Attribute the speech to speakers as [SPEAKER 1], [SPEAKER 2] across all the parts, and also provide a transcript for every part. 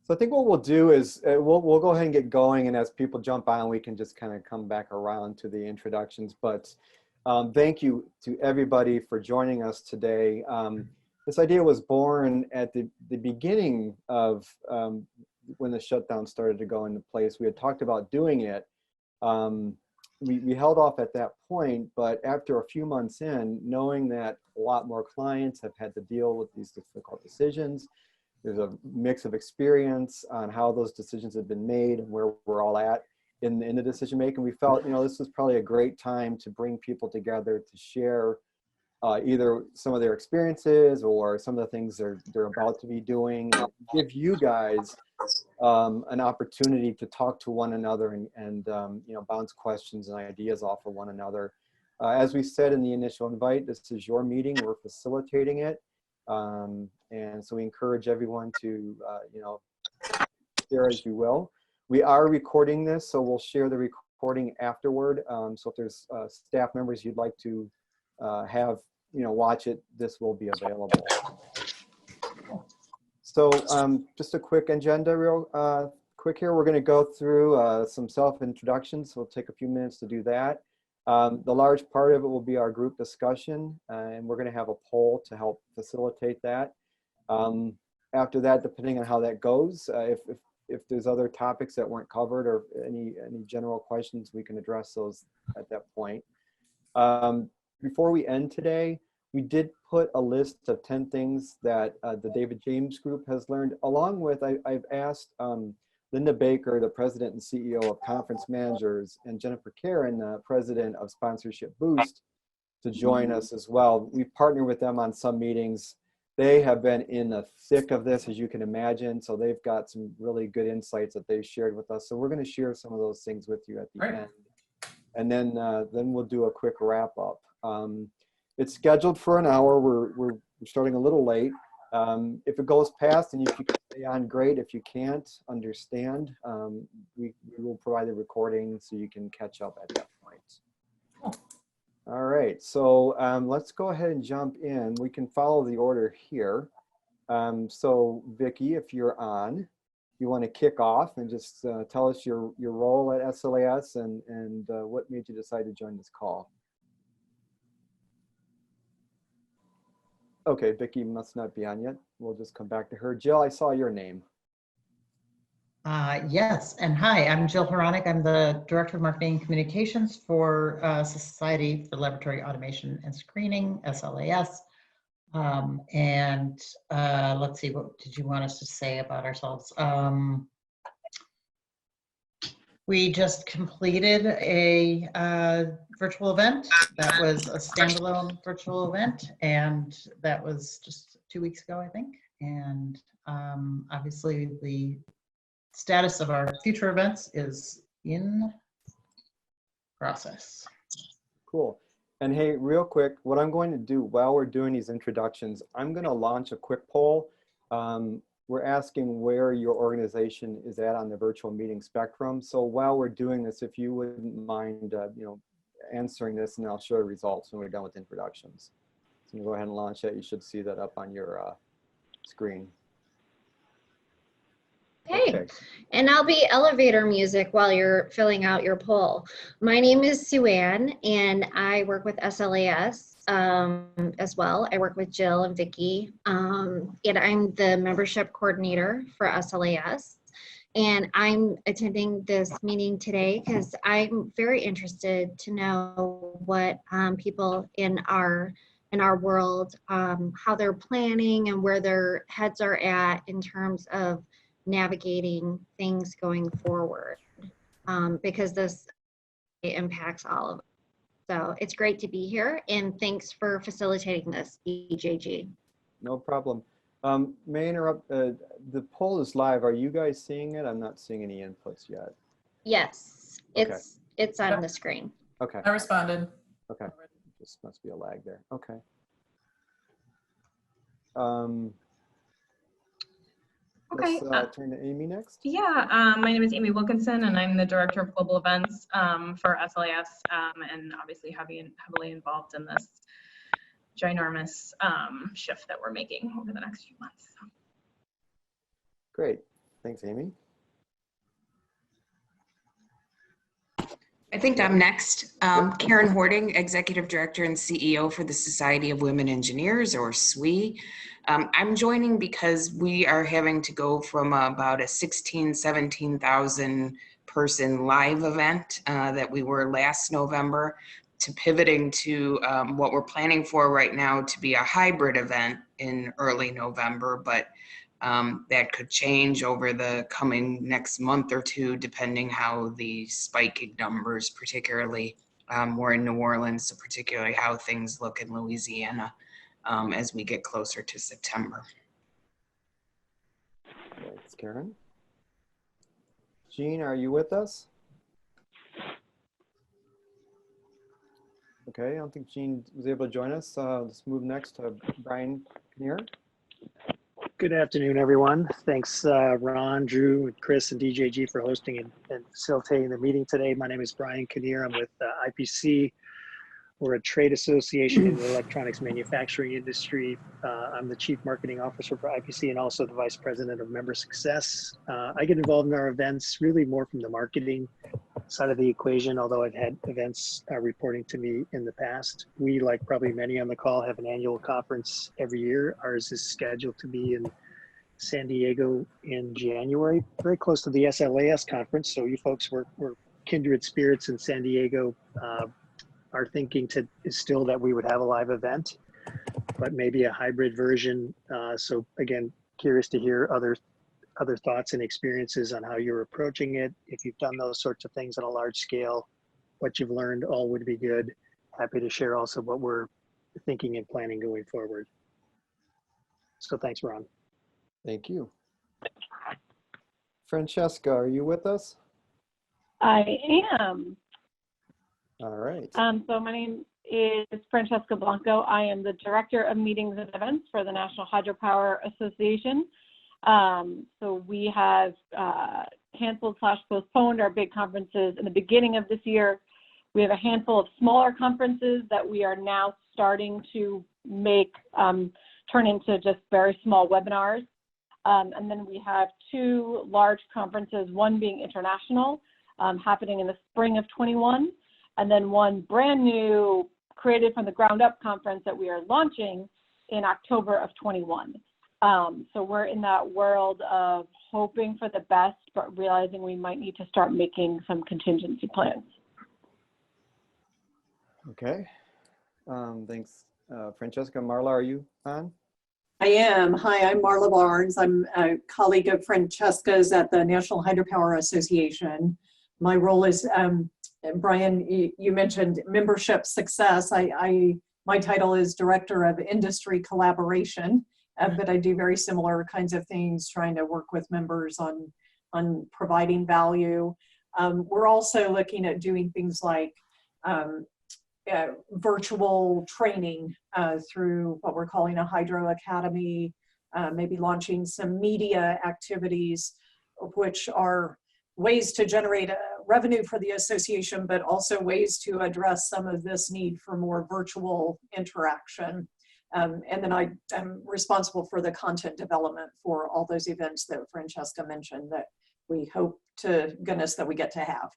[SPEAKER 1] So I think what we'll do is we'll go ahead and get going, and as people jump on, we can just kind of come back around to the introductions. But thank you to everybody for joining us today. This idea was born at the beginning of when the shutdown started to go into place. We had talked about doing it. We held off at that point, but after a few months in, knowing that a lot more clients have had to deal with these difficult decisions, there's a mix of experience on how those decisions have been made and where we're all at in the decision making. We felt, this was probably a great time to bring people together to share either some of their experiences or some of the things they're about to be doing, and give you guys an opportunity to talk to one another and bounce questions and ideas off of one another. As we said in the initial invite, this is your meeting. We're facilitating it. And so we encourage everyone to, share as you will. We are recording this, so we'll share the recording afterward. So if there's staff members you'd like to have, watch it, this will be available. So just a quick agenda real quick here. We're going to go through some self-introductions. We'll take a few minutes to do that. The large part of it will be our group discussion, and we're going to have a poll to help facilitate that. After that, depending on how that goes, if there's other topics that weren't covered or any general questions, we can address those at that point. Before we end today, we did put a list of 10 things that the David James Group has learned, along with, I've asked Linda Baker, the president and CEO of Conference Managers, and Jennifer Karen, the president of Sponsorship Boost, to join us as well. We partner with them on some meetings. They have been in the thick of this, as you can imagine, so they've got some really good insights that they've shared with us. So we're going to share some of those things with you at the end. And then we'll do a quick wrap up. It's scheduled for an hour. We're starting a little late. If it goes past and if you can stay on, great. If you can't, understand. We will provide the recording so you can catch up at that point. All right, so let's go ahead and jump in. We can follow the order here. So Vicki, if you're on, you want to kick off and just tell us your role at SLAS and what made you decide to join this call. Okay, Vicki must not be on yet. We'll just come back to her. Jill, I saw your name.
[SPEAKER 2] Yes, and hi, I'm Jill Horonic. I'm the Director of Marketing and Communications for Society for Laboratory Automation and Screening, SLAS. Let's see, what did you want us to say about ourselves? We just completed a virtual event that was a standalone virtual event, and that was just 2 weeks ago, I think. And obviously the status of our future events is in process.
[SPEAKER 1] Cool. And hey, real quick, what I'm going to do while we're doing these introductions, I'm going to launch a quick poll. We're asking where your organization is at on the virtual meeting spectrum. So while we're doing this, if you wouldn't mind, answering this, and I'll show the results when we're done with introductions. So you go ahead and launch that. You should see that up on your screen.
[SPEAKER 3] Hey, okay. And I'll be elevator music while you're filling out your poll. My name is Sue Ann, and I work with SLAS as well. I work with Jill and Vicki, and I'm the membership coordinator for SLAS. And I'm attending this meeting today because I'm very interested to know what people in our world, how they're planning and where their heads are at in terms of navigating things going forward, because this impacts all of us. So it's great to be here, and thanks for facilitating this, DJG.
[SPEAKER 1] No problem. May I interrupt? The poll is live. Are you guys seeing it? I'm not seeing any inputs yet.
[SPEAKER 3] Yes, it's on the screen.
[SPEAKER 1] Okay.
[SPEAKER 4] I responded.
[SPEAKER 1] Okay. Just must be a lag there. Okay.
[SPEAKER 5] Okay.
[SPEAKER 1] Let's turn to Amy next.
[SPEAKER 5] Yeah, my name is Amy Wilkinson, and I'm the Director of Global Events for SLAS, and obviously heavily involved in this ginormous shift that we're making over the next few months.
[SPEAKER 1] Great. Thanks, Amy.
[SPEAKER 4] I think I'm next. Karen Hording, Executive Director and CEO for the Society of Women Engineers, or SWE. I'm joining because we are having to go from about a 17,000 person live event that we were last November to pivoting to what we're planning for right now to be a hybrid event in early November, but that could change over the coming next month or two, depending how the spiking numbers, particularly we're in New Orleans, so particularly how things look in Louisiana as we get closer to September.
[SPEAKER 1] Thanks, Karen. Jean, are you with us? Okay, I don't think Jean was able to join us. Let's move next to Brian Kinnear.
[SPEAKER 6] Good afternoon, everyone. Thanks, Ron, Drew, Chris, and DJG for hosting and facilitating the meeting today. My name is Brian Kinnear. I'm with IPC. We're a trade association in the electronics manufacturing industry. I'm the Chief Marketing Officer for IPC and also the Vice President of Member Success. I get involved in our events really more from the marketing side of the equation, although I've had events reporting to me in the past. We, like probably many on the call, have an annual conference every year. Ours is scheduled to be in San Diego in January, very close to the SLAS conference. So you folks were kindred spirits in San Diego. Our thinking is still that we would have a live event, but maybe a hybrid version. So again, curious to hear other thoughts and experiences on how you're approaching it. If you've done those sorts of things on a large scale, what you've learned, all would be good. Happy to share also what we're thinking and planning going forward. So thanks, Ron.
[SPEAKER 1] Thank you. Francesca, are you with us?
[SPEAKER 7] I am.
[SPEAKER 1] All right.
[SPEAKER 7] So my name is Francesca Blanco. I am the Director of Meetings and Events for the National Hydropower Association. So we have canceled/postponed our big conferences in the beginning of this year. We have a handful of smaller conferences that we are now starting to make turn into just very small webinars. And then we have two large conferences, one being international, happening in the spring of 21, and then one brand new created from the ground up conference that we are launching in October of 21. So we're in that world of hoping for the best, but realizing we might need to start making some contingency plans.
[SPEAKER 1] Okay. Thanks, Francesca. Marla, are you on?
[SPEAKER 8] I am. Hi, I'm Marla Barnes. I'm a colleague of Francesca's at the National Hydropower Association. My role is, Brian, you mentioned membership success. My title is Director of Industry Collaboration, but I do very similar kinds of things, trying to work with members on providing value. We're also looking at doing things like virtual training through what we're calling a Hydro Academy, maybe launching some media activities, which are ways to generate revenue for the association, but also ways to address some of this need for more virtual interaction. And then I'm responsible for the content development for all those events that Francesca mentioned that we hope to goodness that we get to have.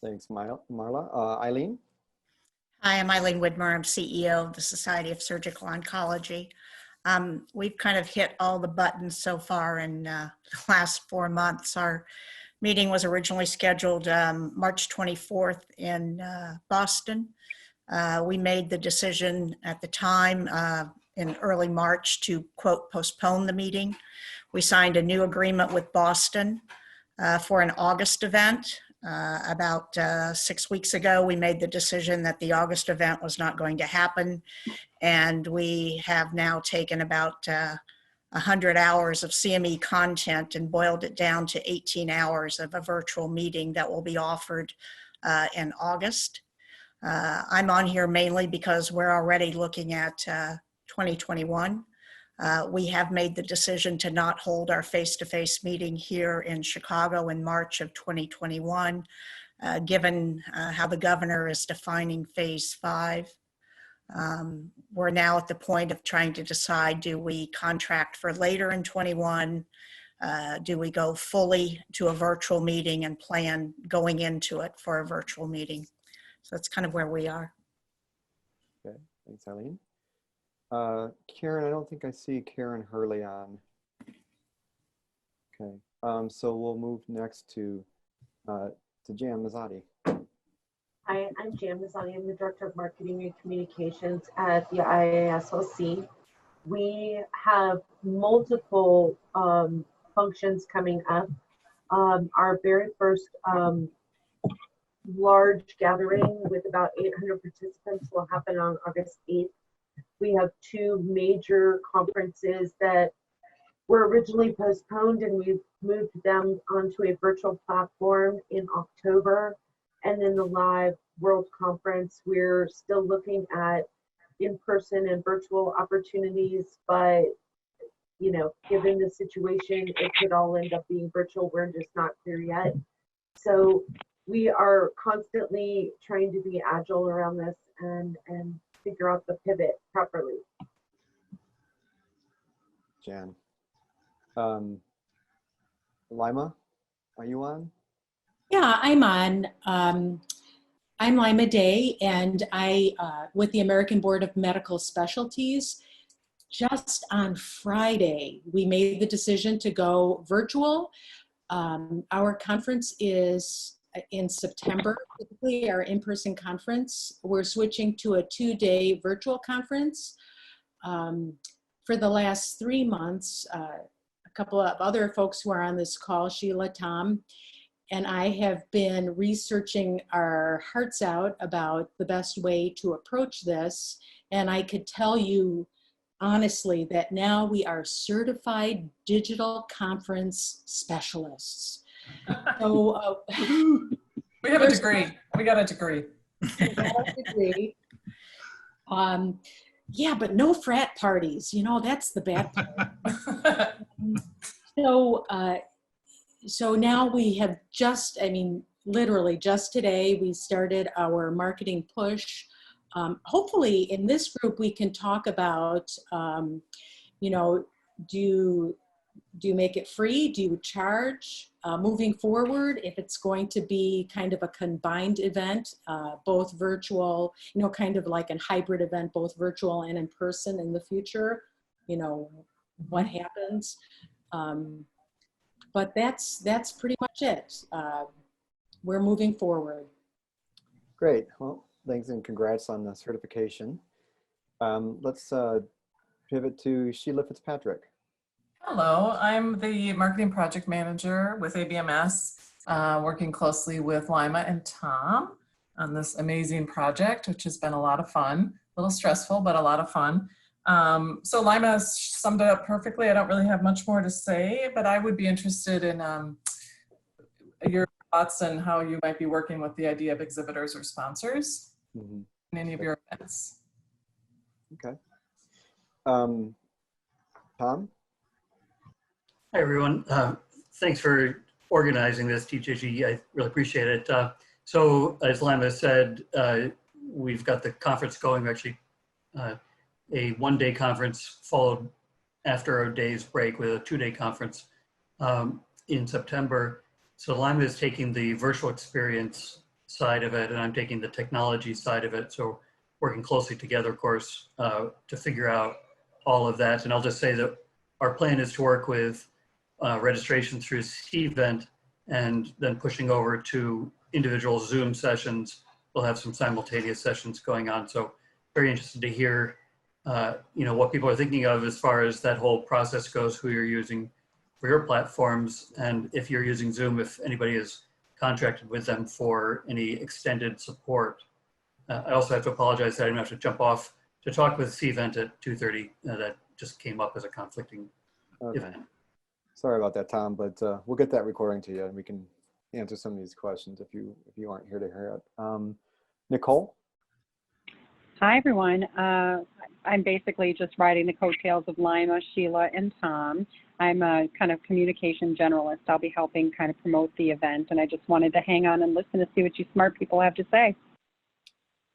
[SPEAKER 1] Thanks, Marla. Eileen?
[SPEAKER 9] Hi, I'm Eileen Widmer. I'm CEO of the Society of Surgical Oncology. We've kind of hit all the buttons so far in the last 4 months. Our meeting was originally scheduled March 24th in Boston. We made the decision at the time in early March to, quote, postpone the meeting. We signed a new agreement with Boston for an August event. About 6 weeks ago, we made the decision that the August event was not going to happen. And we have now taken about 100 hours of CME content and boiled it down to 18 hours of a virtual meeting that will be offered in August. I'm on here mainly because we're already looking at 2021. We have made the decision to not hold our face-to-face meeting here in Chicago in March of 2021, given how the governor is defining phase 5. We're now at the point of trying to decide, do we contract for later in 21? Do we go fully to a virtual meeting and plan going into it for a virtual meeting? So that's kind of where we are.
[SPEAKER 1] Okay, thanks, Eileen. Karen, I don't think I see Karen Hurley on. Okay, so we'll move next to Jan Mazzotti.
[SPEAKER 10] Hi, I'm Jan Mazzani. I'm the Director of Marketing and Communications at the IASOC. We have multiple functions coming up. Our very first large gathering with about 800 participants will happen on August 8th. We have two major conferences that were originally postponed, and we've moved them onto a virtual platform in October. And then the live World Conference, we're still looking at in-person and virtual opportunities, but you know, given the situation, it could all end up being virtual. We're just not clear yet. So we are constantly trying to be agile around this and figure out the pivot properly.
[SPEAKER 1] Jan. Lima, are you on?
[SPEAKER 11] Yeah, I'm on. I'm Lima Day, and I, with the American Board of Medical Specialties, just on Friday, we made the decision to go virtual. Our conference is in September, typically our in-person conference. We're switching to a 2-day virtual conference. For the last 3 months, a couple of other folks who are on this call, Sheila, Tom, and I have been researching our hearts out about the best way to approach this. And I could tell you honestly that now we are certified digital conference specialists. So
[SPEAKER 12] we have a degree. We got a degree.
[SPEAKER 11] Yeah, but no frat parties. You know, that's the bad part. So now we have just, I mean, literally just today, we started our marketing push. Hopefully in this group, we can talk about, you know, do you make it free? Do you charge? Moving forward, if it's going to be kind of a combined event, both virtual, you know, kind of like a hybrid event, both virtual and in person in the future, you know, what happens? But that's pretty much it. We're moving forward.
[SPEAKER 1] Great. Well, thanks and congrats on the certification. Let's pivot to Sheila Fitzpatrick.
[SPEAKER 12] Hello, I'm the Marketing Project Manager with ABMS, working closely with Lima and Tom on this amazing project, which has been a lot of fun, a little stressful, but a lot of fun. So Lima summed it up perfectly. I don't really have much more to say, but I would be interested in your thoughts on how you might be working with the idea of exhibitors or sponsors in any of your events.
[SPEAKER 1] Okay. Tom?
[SPEAKER 13] Hi, everyone. Thanks for organizing this, DJG. I really appreciate it. So as Lima said, we've got the conference going, actually a 1-day conference followed after a day's break with a 2-day conference in September. So Lima is taking the virtual experience side of it, and I'm taking the technology side of it. So working closely together, of course, to figure out all of that. And I'll just say that our plan is to work with registration through Cvent and then pushing over to individual Zoom sessions. We'll have some simultaneous sessions going on. So very interested to hear you know, what people are thinking of as far as that whole process goes, who you're using for your platforms, and if you're using Zoom, if anybody is contracted with them for any extended support. I also have to apologize that I didn't have to jump off to talk with Cvent at 2:30. That just came up as a conflicting event.
[SPEAKER 1] Sorry about that, Tom, but we'll get that recording to you and we can answer some of these questions if you aren't here to hear it. Nicole?
[SPEAKER 14] Hi, everyone. I'm basically just riding the coattails of Lima, Sheila, and Tom. I'm a kind of communication generalist. I'll be helping kind of promote the event, and I just wanted to hang on and listen to see what you smart people have to say.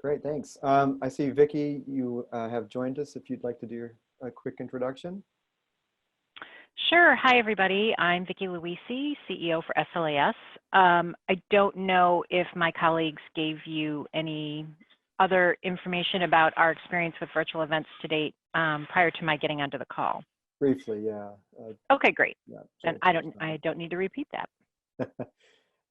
[SPEAKER 1] Great, thanks. I see Vicki, you have joined us if you'd like to do a quick introduction.
[SPEAKER 15] Sure. Hi, everybody. I'm Vicki Luisi, CEO for SLAS. I don't know if my colleagues gave you any other information about our experience with virtual events to date prior to my getting onto the call.
[SPEAKER 1] Briefly, yeah.
[SPEAKER 15] Okay, great.
[SPEAKER 1] Yeah,
[SPEAKER 15] Then I don't need to repeat that.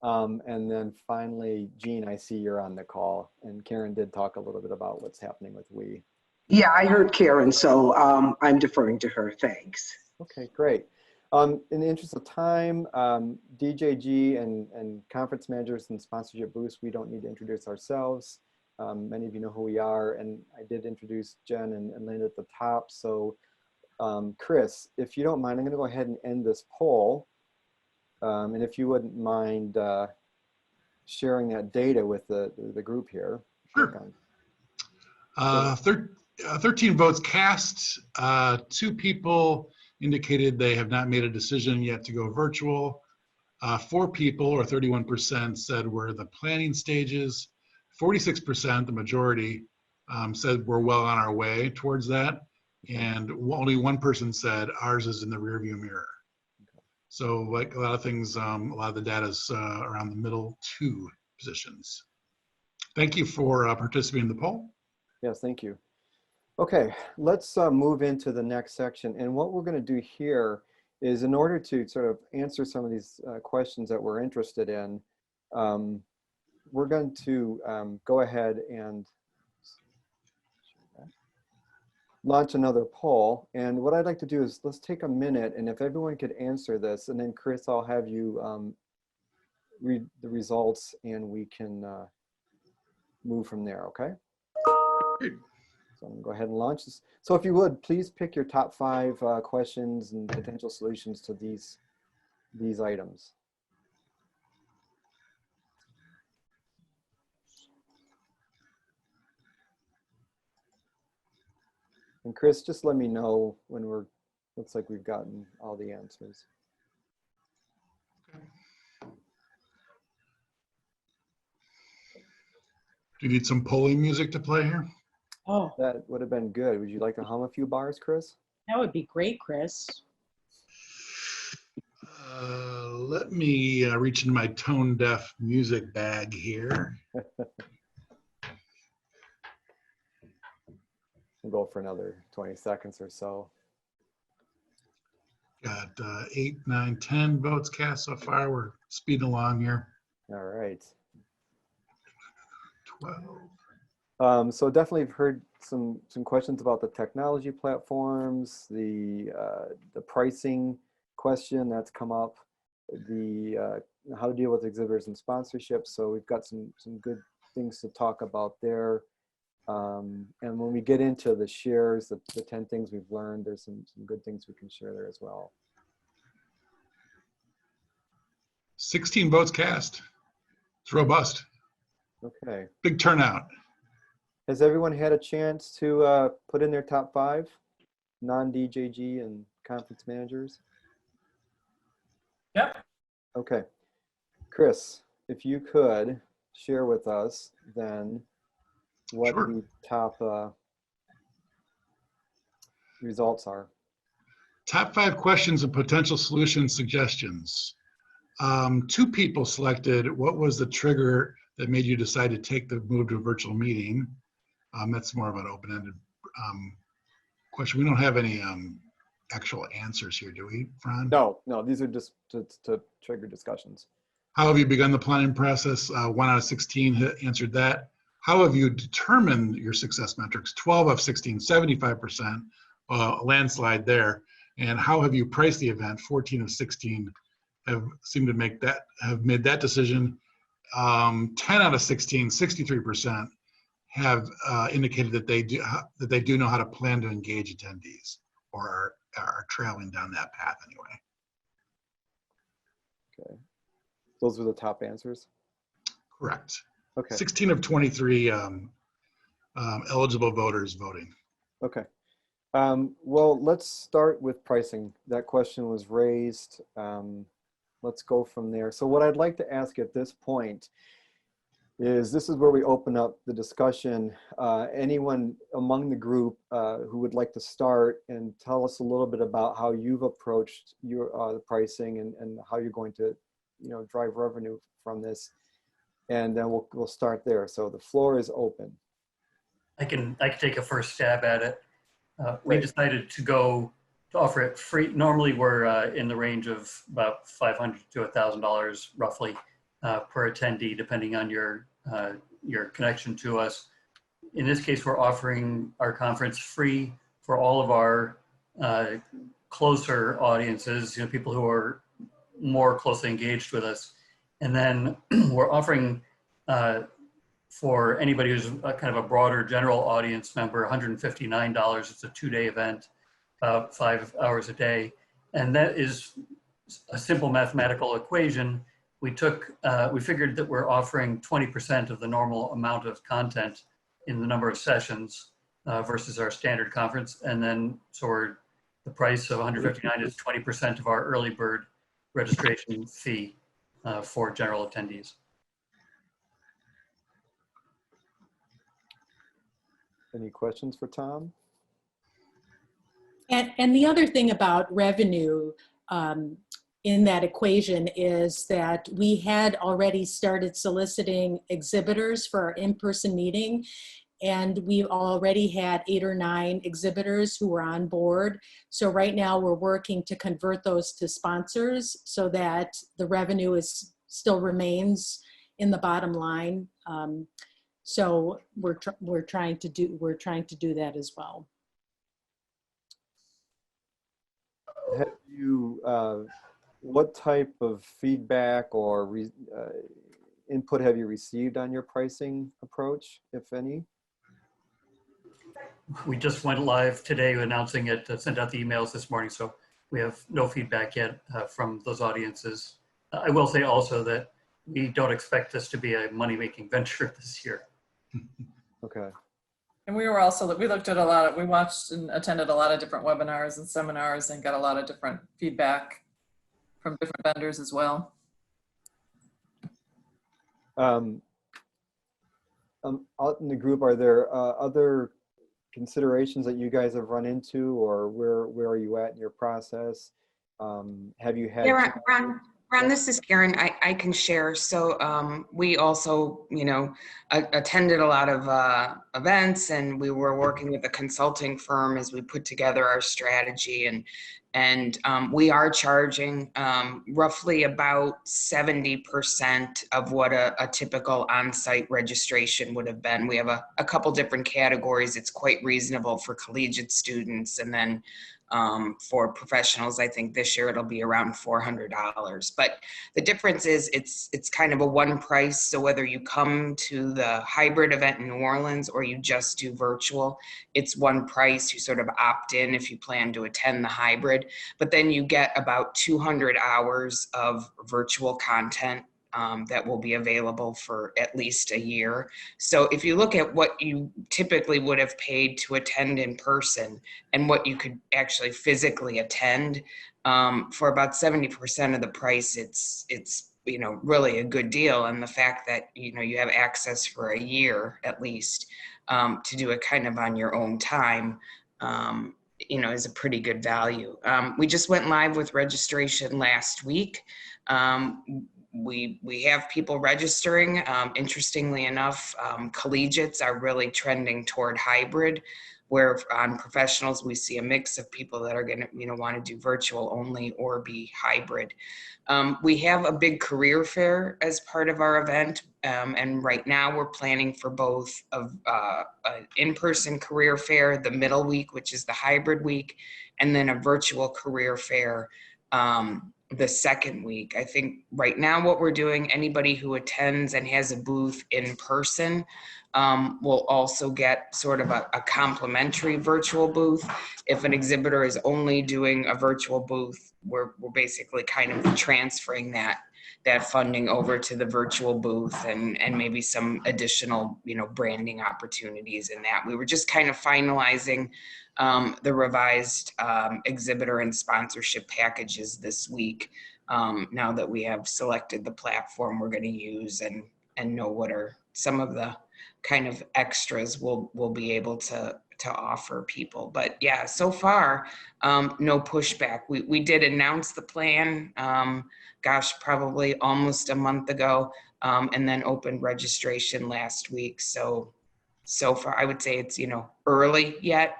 [SPEAKER 1] And then finally, Jean, I see you're on the call, and Karen did talk a little bit about what's happening with We.
[SPEAKER 16] Yeah, I heard Karen, so I'm deferring to her. Thanks.
[SPEAKER 1] Okay, great. In the interest of time, DJG and conference managers and sponsorship booths, we don't need to introduce ourselves. Many of you know who we are, and I did introduce Jen and Lynn at the top. So Chris, if you don't mind, I'm gonna go ahead and end this poll. And if you wouldn't mind sharing that data with the group here.
[SPEAKER 17] Sure. 13 votes cast. 2 people indicated they have not made a decision yet to go virtual. 4 people, or 31%, said we're in the planning stages. 46%, the majority, said we're well on our way towards that. And only 1 person said ours is in the rearview mirror. So like a lot of things, a lot of the data is around the middle 2 positions. Thank you for participating in the poll.
[SPEAKER 1] Yes, thank you. Okay, let's move into the next section. And what we're going to do here is, in order to sort of answer some of these questions that we're interested in, we're going to go ahead and launch another poll. And what I'd like to do is let's take a minute, and if everyone could answer this, and then Chris, I'll have you read the results and we can move from there, okay? So I'm gonna go ahead and launch this. So if you would, please pick your top 5 questions and potential solutions to these items. And Chris, just let me know when looks like we've gotten all the answers.
[SPEAKER 17] Do you need some polling music to play here?
[SPEAKER 11] Oh,
[SPEAKER 1] That would have been good. Would you like to hum a few bars, Chris?
[SPEAKER 11] that would be great, Chris.
[SPEAKER 17] Let me reach in my tone deaf music bag here.
[SPEAKER 1] We'll go for another 20 seconds or so.
[SPEAKER 17] Got 8, 9, 10 votes cast so far. We're speeding along here.
[SPEAKER 1] All right.
[SPEAKER 17] 12.
[SPEAKER 1] So definitely have heard some questions about the technology platforms, the pricing question that's come up, the how to deal with exhibitors and sponsorships. So we've got some good things to talk about there. And when we get into the shares, the 10 things we've learned, there's some good things we can share there as well.
[SPEAKER 17] 16 votes cast. It's robust.
[SPEAKER 1] Okay.
[SPEAKER 17] Big turnout.
[SPEAKER 1] Has everyone had a chance to put in their top 5 non-DJG and conference managers?
[SPEAKER 12] Yep.
[SPEAKER 1] Okay. Chris, if you could share with us then what the top results are.
[SPEAKER 17] Top 5 questions and potential solution suggestions. 2 people selected what was the trigger that made you decide to take the move to a virtual meeting. That's more of an open-ended question. We don't have any actual answers here, do we, Fran?
[SPEAKER 1] No, these are just to trigger discussions.
[SPEAKER 17] How have you begun the planning process? 1 out of 16 answered that. How have you determined your success metrics? 12 of 16, 75%, a landslide there. And how have you priced the event? 14 of 16 have seemed to have made that decision. 10 out of 16, 63%, have indicated that they do know how to plan to engage attendees, or are traveling down that path anyway.
[SPEAKER 1] Okay, those were the top answers?
[SPEAKER 17] Correct.
[SPEAKER 1] Okay.
[SPEAKER 17] 16 of 23 eligible voters voting.
[SPEAKER 1] Okay. Well, let's start with pricing. That question was raised. Let's go from there. So what I'd like to ask at this point is this is where we open up the discussion. Anyone among the group who would like to start and tell us a little bit about how you've approached your the pricing and how you're going to, drive revenue from this, and then we'll start there. So the floor is open.
[SPEAKER 13] I can take a first stab at it. We decided to offer it free. Normally we're in the range of about $500 to $1,000 roughly per attendee, depending on your connection to us. In this case, we're offering our conference free for all of our closer audiences, people who are more closely engaged with us. And then we're offering for anybody who's kind of a broader general audience member, $159. It's a 2-day event, 5 hours a day. And that is a simple mathematical equation. We figured that we're offering 20% of the normal amount of content in the number of sessions versus our standard conference. And then, so the price of $159 is 20% of our early bird registration fee for general attendees.
[SPEAKER 1] Any questions for Tom?
[SPEAKER 11] And the other thing about revenue in that equation is that we had already started soliciting exhibitors for our in-person meeting, and we already had 8 or 9 exhibitors who were on board. So right now we're working to convert those to sponsors so that the revenue still remains in the bottom line. So we're trying to do that as well.
[SPEAKER 1] Have you, what type of feedback or input have you received on your pricing approach, if any?
[SPEAKER 13] We just went live today announcing it, sent out the emails this morning, so we have no feedback yet from those audiences. I will say also that we don't expect this to be a money-making venture this year.
[SPEAKER 1] Okay.
[SPEAKER 12] And we looked at we watched and attended a lot of different webinars and seminars and got a lot of different feedback from different vendors as well.
[SPEAKER 1] Out in the group, are there other considerations that you guys have run into, or where are you at in your process? Have you had?
[SPEAKER 4] Yeah, Ron, this is Karen. I can share. So we also, attended a lot of events, and we were working with a consulting firm as we put together our strategy, and we are charging roughly about 70% of what a typical on-site registration would have been. We have a couple different categories. It's quite reasonable for collegiate students, and then for professionals, I think this year it'll be around $400. But the difference is it's kind of a one price. So whether you come to the hybrid event in New Orleans or you just do virtual, it's one price. You sort of opt in if you plan to attend the hybrid, but then you get about 200 hours of virtual content that will be available for at least a year. So if you look at what you typically would have paid to attend in person and what you could actually physically attend, for about 70% of the price, it's really a good deal. And the fact that you have access for a year at least to do it kind of on your own time, is a pretty good value. We just went live with registration last week. We have people registering. Interestingly enough, collegiates are really trending toward hybrid, where on professionals we see a mix of people that are going to want to do virtual only or be hybrid. We have a big career fair as part of our event, and right now we're planning for both an in-person career fair the middle week, which is the hybrid week, and then a virtual career fair the second week. I think right now what we're doing, anybody who attends and has a booth in person will also get sort of a complimentary virtual booth. If an exhibitor is only doing a virtual booth, we're basically kind of transferring that funding over to the virtual booth and maybe some additional, branding opportunities in that. We were just kind of finalizing the revised exhibitor and sponsorship packages this week, now that we have selected the platform we're going to use and know what our some of the kind of extras we'll be able to offer people. But yeah, so far, no pushback. We did announce the plan, gosh, probably almost a month ago, and then opened registration last week. So far, I would say it's, early yet,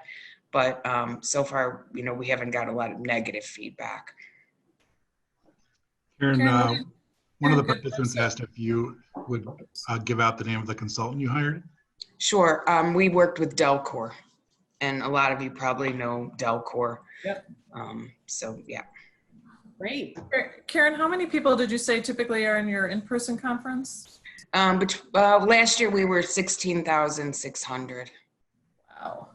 [SPEAKER 4] but so far, we haven't got a lot of negative feedback.
[SPEAKER 17] Karen, one of the participants asked if you would give out the name of the consultant you hired.
[SPEAKER 4] Sure. We worked with Delcor, and a lot of you probably know Delcor.
[SPEAKER 12] Yep.
[SPEAKER 4] So yeah.
[SPEAKER 12] Great. Karen, how many people did you say typically are in your in-person conference?
[SPEAKER 4] Last year we were 16,600.
[SPEAKER 12] Wow.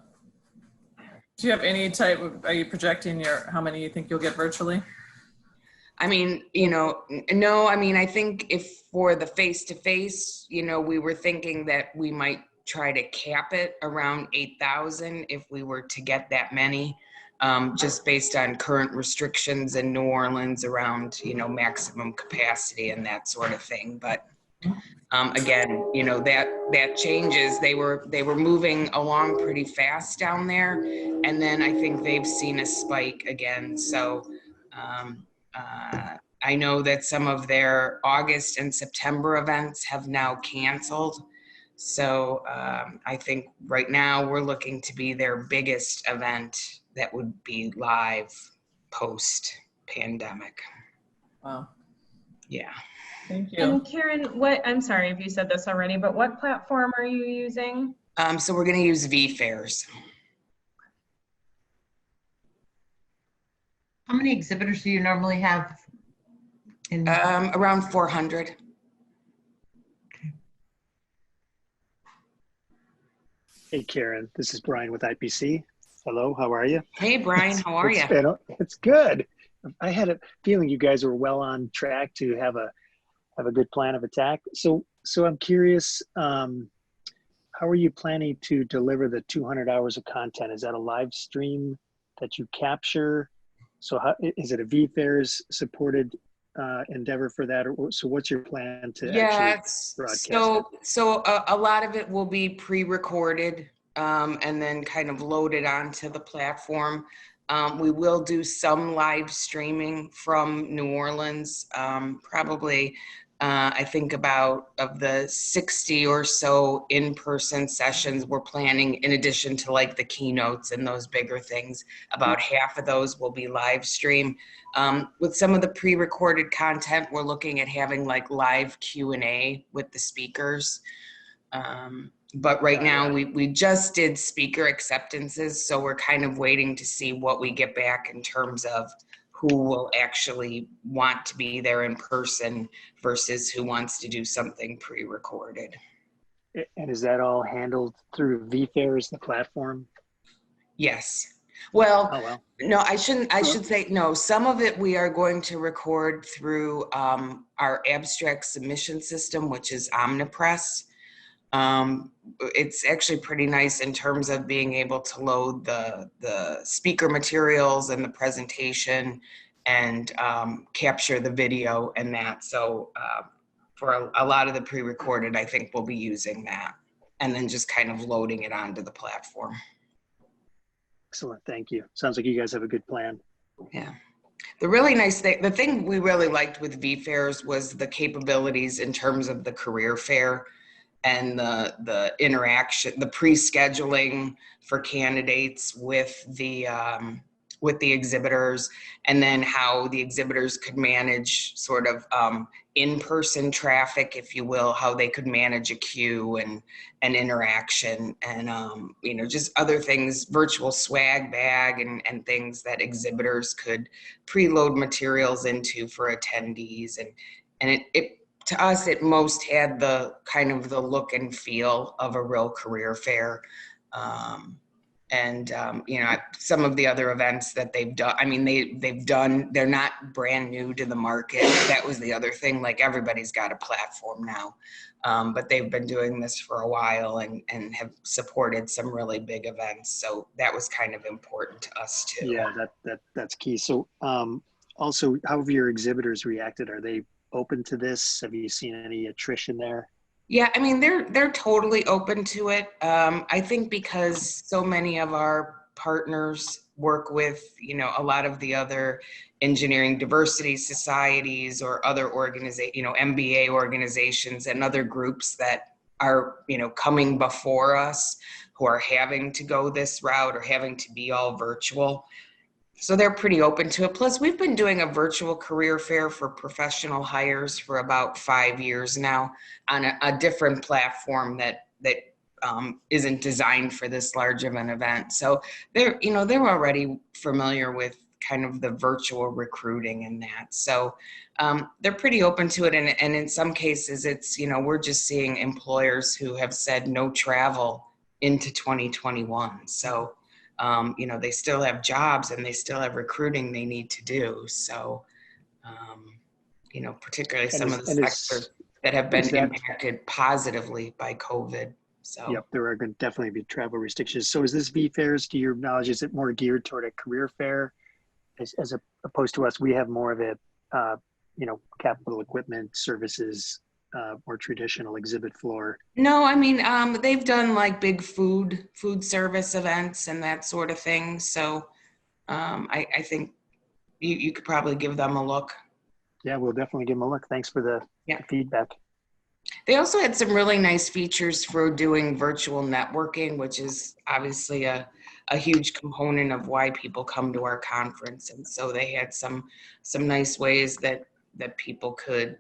[SPEAKER 12] Do you have any type of, are you projecting how many you think you'll get virtually?
[SPEAKER 4] I mean, no, I think if for the face-to-face, we were thinking that we might try to cap it around 8,000 if we were to get that many, just based on current restrictions in New Orleans around, maximum capacity and that sort of thing. But again, that changes. They were moving along pretty fast down there, and then I think they've seen a spike again. So I know that some of their August and September events have now canceled. So I think right now we're looking to be their biggest event that would be live post-pandemic.
[SPEAKER 12] Wow.
[SPEAKER 4] Yeah.
[SPEAKER 5] Thank you. And Karen, I'm sorry if you said this already, but what platform are you using?
[SPEAKER 4] So we're going to use VFairs.
[SPEAKER 2] How many exhibitors do you normally have?
[SPEAKER 4] Around 400.
[SPEAKER 6] Hey, Karen, this is Brian with IPC. Hello, how are you?
[SPEAKER 4] Hey, Brian, how are you?
[SPEAKER 6] It's good. I had a feeling you guys were well on track to have a good plan of attack. So I'm curious, how are you planning to deliver the 200 hours of content? Is that a live stream that you capture? So is it a VFairs supported endeavor for that? Or so what's your plan to actually broadcast it?
[SPEAKER 4] So a lot of it will be pre-recorded and then kind of loaded onto the platform. We will do some live streaming from New Orleans, probably I think about of the 60 or so in-person sessions we're planning, in addition to like the keynotes and those bigger things, about half of those will be live stream. With some of the pre-recorded content, we're looking at having like live Q&A with the speakers. But right now we just did speaker acceptances, so we're kind of waiting to see what we get back in terms of who will actually want to be there in person versus who wants to do something pre-recorded.
[SPEAKER 6] And is that all handled through VFairs, the platform?
[SPEAKER 4] Yes. Well,
[SPEAKER 6] oh, well.
[SPEAKER 4] No, I should say no. Some of it we are going to record through our abstract submission system, which is Omnipress. It's actually pretty nice in terms of being able to load the speaker materials and the presentation and capture the video and that. So for a lot of the pre-recorded, I think we'll be using that and then just kind of loading it onto the platform.
[SPEAKER 6] Excellent, thank you. Sounds like you guys have a good plan.
[SPEAKER 4] Yeah. The really nice thing, the thing we really liked with VFairs was the capabilities in terms of the career fair and the interaction, the pre-scheduling for candidates with the exhibitors, and then how the exhibitors could manage sort of in-person traffic, if you will, how they could manage a queue and interaction, and just other things, virtual swag bag and things that exhibitors could preload materials into for attendees, and it to us, it most had the kind of the look and feel of a real career fair. Some of the other events that they've done, I mean, they're not brand new to the market. That was the other thing, like everybody's got a platform now, but they've been doing this for a while and have supported some really big events. So that was kind of important to us too.
[SPEAKER 6] Yeah, that's key. So also, how have your exhibitors reacted? Are they open to this? Have you seen any attrition there?
[SPEAKER 4] Yeah, I mean, they're totally open to it. I think because so many of our partners work with, a lot of the other engineering diversity societies or other MBA organizations and other groups that are, coming before us who are having to go this route or having to be all virtual. So they're pretty open to it. Plus, we've been doing a virtual career fair for professional hires for about 5 years now on a different platform that isn't designed for this large of an event. So they're already familiar with kind of the virtual recruiting and that. So they're pretty open to it. And in some cases, it's, we're just seeing employers who have said no travel into 2021. So they still have jobs and they still have recruiting they need to do. So, particularly some of the sectors that have been impacted positively by COVID. So,
[SPEAKER 6] yep, there are going to definitely be travel restrictions. So is this V-Fairs, to your knowledge, is it more geared toward a career fair as opposed to us? We have more of a, capital equipment services, more traditional exhibit floor.
[SPEAKER 4] No, I mean, they've done like big food service events and that sort of thing. So I think you could probably give them a look.
[SPEAKER 6] Yeah, we'll definitely give them a look. Thanks for the feedback.
[SPEAKER 4] They also had some really nice features for doing virtual networking, which is obviously a huge component of why people come to our conference. And so they had some nice ways that people could,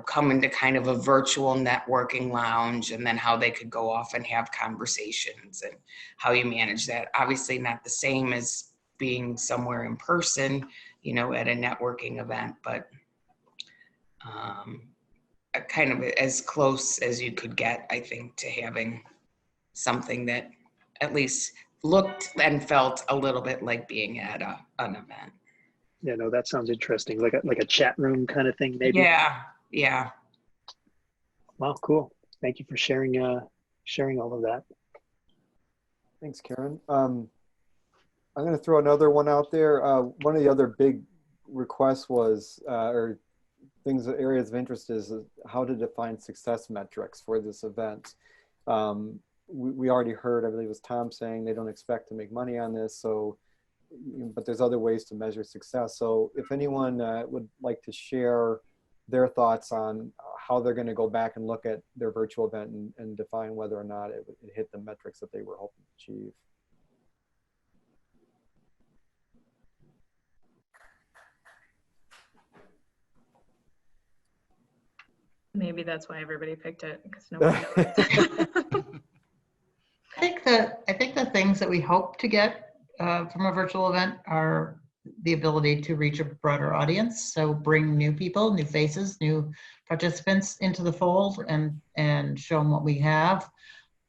[SPEAKER 4] come into kind of a virtual networking lounge, and then how they could go off and have conversations and how you manage that. Obviously not the same as being somewhere in person, at a networking event, but kind of as close as you could get, I think, to having something that at least looked and felt a little bit like being at an event.
[SPEAKER 6] Yeah, no, that sounds interesting. Like a chat room kind of thing, maybe.
[SPEAKER 4] Yeah.
[SPEAKER 6] Well, cool. Thank you for sharing all of that.
[SPEAKER 1] Thanks, Karen. I'm going to throw another one out there. One of the other big requests was, or areas of interest is how to define success metrics for this event. We already heard, I believe it was Tom saying they don't expect to make money on this, so, but there's other ways to measure success. So if anyone would like to share their thoughts on how they're going to go back and look at their virtual event and define whether or not it hit the metrics that they were hoping to achieve.
[SPEAKER 5] Maybe that's why everybody picked it, because nobody knows.
[SPEAKER 2] I think the things that we hope to get from a virtual event are the ability to reach a broader audience. So bring new people, new faces, new participants into the fold and show them what we have.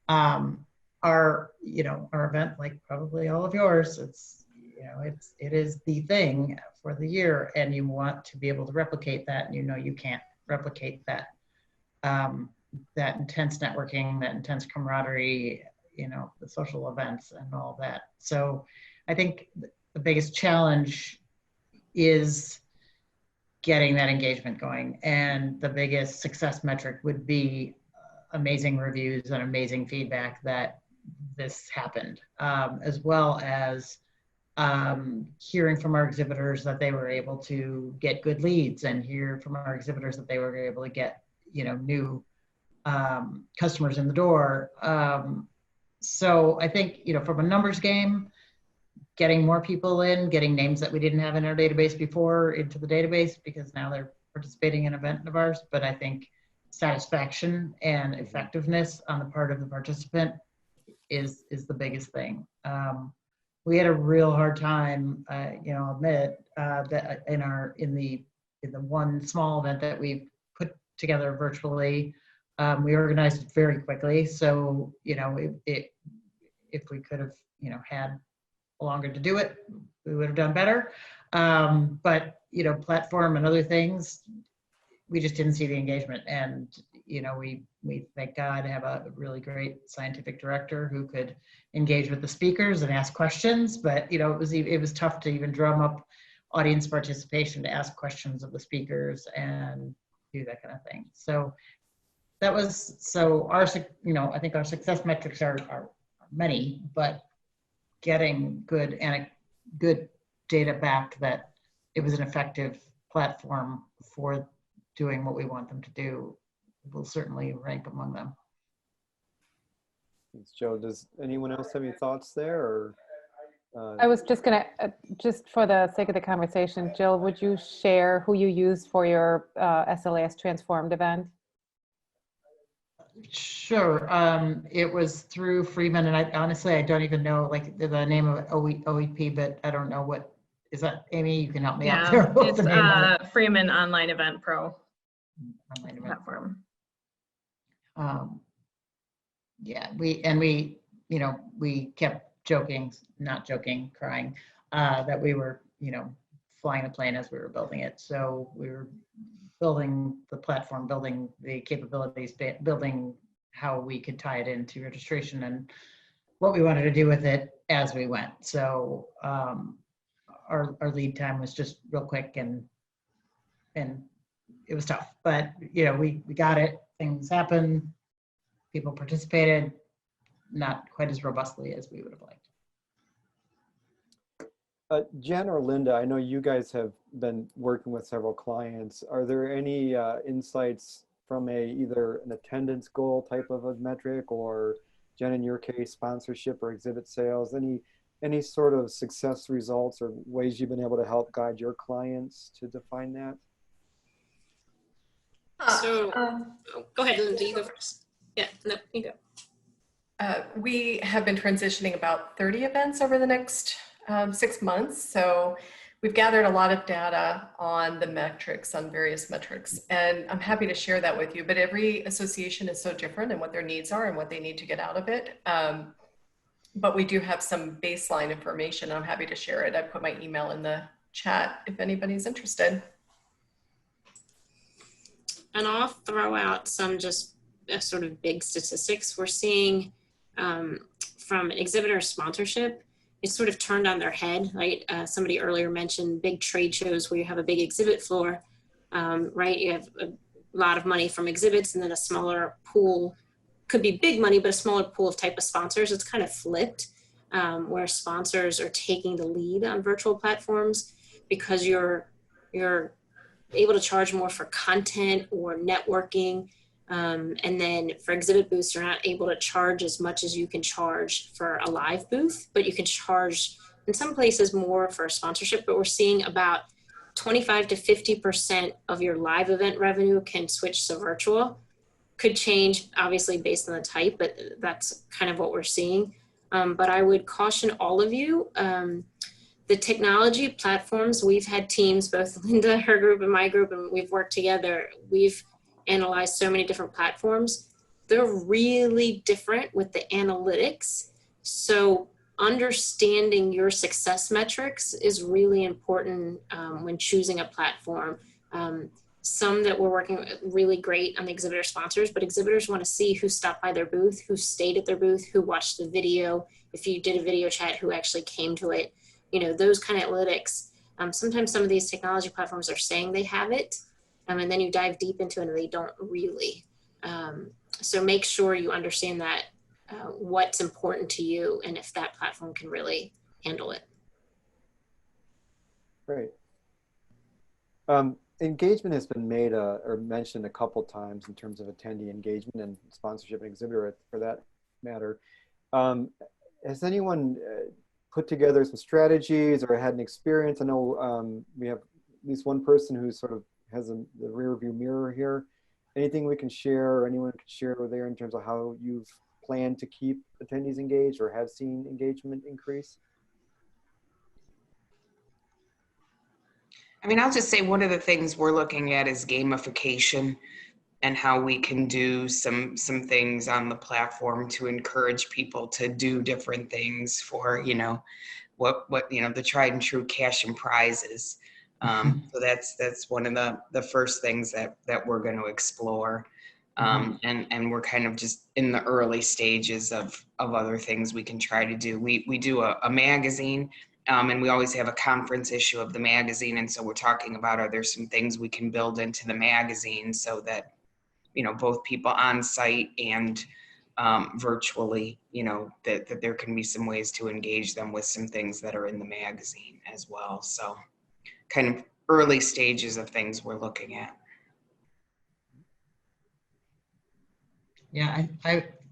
[SPEAKER 2] Our event, like probably all of yours, it is the thing for the year, and you want to be able to replicate that, and you can't replicate that that intense networking, that intense camaraderie, the social events and all that. So I think the biggest challenge is getting that engagement going, and the biggest success metric would be amazing reviews and amazing feedback that this happened, as well as hearing from our exhibitors that they were able to get good leads, and hear from our exhibitors that they were able to get new customers in the door. So I think from a numbers game, getting more people in, getting names that we didn't have in our database before into the database because now they're participating in an event of ours. But I think satisfaction and effectiveness on the part of the participant is the biggest thing. We had a real hard time, I'll admit, that in the one small event that we put together virtually, we organized it very quickly. So if we could have had longer to do it, we would have done better. But platform and other things, we just didn't see the engagement. And we thank God have a really great scientific director who could engage with the speakers and ask questions. But it was tough to even drum up audience participation to ask questions of the speakers and do that kind of thing. So that was, so our, I think our success metrics are many, but getting good data back that it was an effective platform for doing what we want them to do will certainly rank among them.
[SPEAKER 1] Thanks, Joe. Does anyone else have any thoughts there? Or,
[SPEAKER 18] I was just gonna, just for the sake of the conversation, Jill, would you share who you used for your SLAS Transformed event?
[SPEAKER 2] Sure. It was through Freeman, and I honestly, I don't even know like the name of OEP, but I don't know what is that. Amy, you can help me out there. What's the name of it?
[SPEAKER 5] Freeman Online Event Pro
[SPEAKER 2] Online event
[SPEAKER 5] platform.
[SPEAKER 2] Yeah, we kept joking, not joking, crying, that we were, flying the plane as we were building it. So we were building the platform, building the capabilities, building how we could tie it into registration and what we wanted to do with it as we went. So our lead time was just real quick and it was tough, but we got it. Things happened. People participated, not quite as robustly as we would have liked.
[SPEAKER 1] Jen or Linda, I know you guys have been working with several clients. Are there any insights from either an attendance goal type of a metric, or Jen, in your case, sponsorship or exhibit sales? Any sort of success results or ways you've been able to help guide your clients to define that?
[SPEAKER 19] Go ahead, Linda, you go first. Yeah, no, you go.
[SPEAKER 20] We have been transitioning about 30 events over the next 6 months. So we've gathered a lot of data on the metrics, on various metrics, and I'm happy to share that with you. But every association is so different in what their needs are and what they need to get out of it. But we do have some baseline information. I'm happy to share it. I put my email in the chat if anybody's interested.
[SPEAKER 19] And I'll throw out some just sort of big statistics we're seeing from an exhibitor sponsorship. It's sort of turned on their head, right? Somebody earlier mentioned big trade shows where you have a big exhibit floor, right? You have a lot of money from exhibits and then a smaller pool, could be big money, but a smaller pool of type of sponsors. It's kind of flipped, where sponsors are taking the lead on virtual platforms because you're able to charge more for content or networking. And then for exhibit booths, you're not able to charge as much as you can charge for a live booth, but you can charge in some places more for a sponsorship. But we're seeing about 25 to 50% of your live event revenue can switch to virtual. Could change obviously based on the type, but that's kind of what we're seeing. But I would caution all of you, the technology platforms, we've had teams, both Linda, her group and my group, and we've worked together. We've analyzed so many different platforms. They're really different with the analytics. So understanding your success metrics is really important when choosing a platform. Some that we're working with really great on the exhibitor sponsors, but exhibitors want to see who stopped by their booth, who stayed at their booth, who watched the video. If you did a video chat, who actually came to it, those kind of analytics. Sometimes some of these technology platforms are saying they have it, and then you dive deep into it and they don't really. So make sure you understand that what's important to you and if that platform can really handle it.
[SPEAKER 1] Great. Engagement has been made or mentioned a couple times in terms of attendee engagement and sponsorship and exhibitor for that matter. Has anyone put together some strategies or had an experience? I know we have at least one person who sort of has the rear view mirror here. Anything we can share or anyone can share there in terms of how you've planned to keep attendees engaged or have seen engagement increase?
[SPEAKER 4] I mean, I'll just say one of the things we're looking at is gamification and how we can do some things on the platform to encourage people to do different things for, the tried and true cash and prizes. So that's one of the first things that we're going to explore. And we're kind of just in the early stages of other things we can try to do. We do a magazine, and we always have a conference issue of the magazine. And so we're talking about, are there some things we can build into the magazine so that both people on site and virtually, that there can be some ways to engage them with some things that are in the magazine as well. So kind of early stages of things we're looking at.
[SPEAKER 2] Yeah,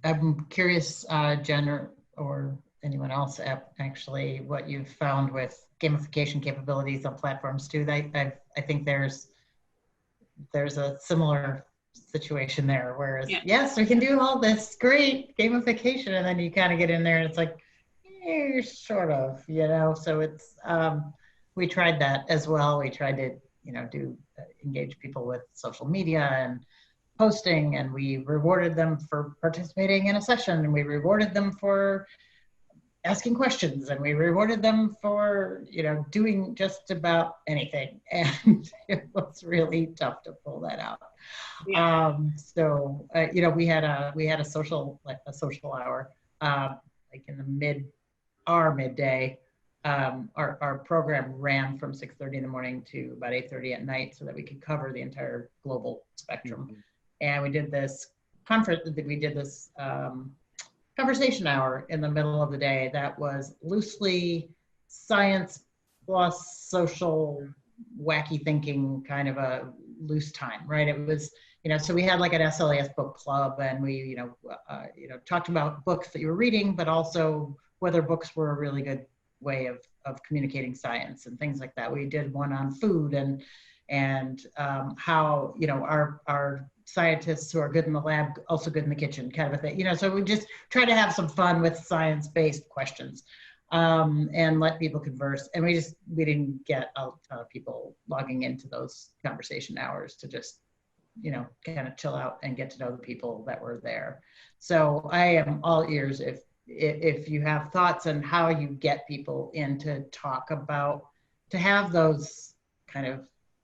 [SPEAKER 2] I'm curious, Jen, or anyone else, actually, what you've found with gamification capabilities on platforms too. I think there's a similar situation there, whereas yes, we can do all this great gamification, and then you kind of get in there and it's like, sort of, so it's, we tried that as well. We tried to, engage people with social media and posting, and we rewarded them for participating in a session, and we rewarded them for asking questions, and we rewarded them for, doing just about anything. And it was really tough to pull that out. So, we had a social hour, like in the midday. Our program ran from 6:30 in the morning to about 8:30 at night so that we could cover the entire global spectrum. Mm-hmm. And we did this conversation hour in the middle of the day that was loosely science plus social wacky thinking, kind of a loose time, right? It was, so we had like an SLAS book club, and we, talked about books that you were reading, but also whether books were a really good way of communicating science and things like that. We did one on food and how, our scientists who are good in the lab, also good in the kitchen, kind of a thing. So we just try to have some fun with science-based questions and let people converse. And we didn't get a ton of people logging into those conversation hours to just, kind of chill out and get to know the people that were there. So I am all ears if you have thoughts on how you get people in to talk about, to have those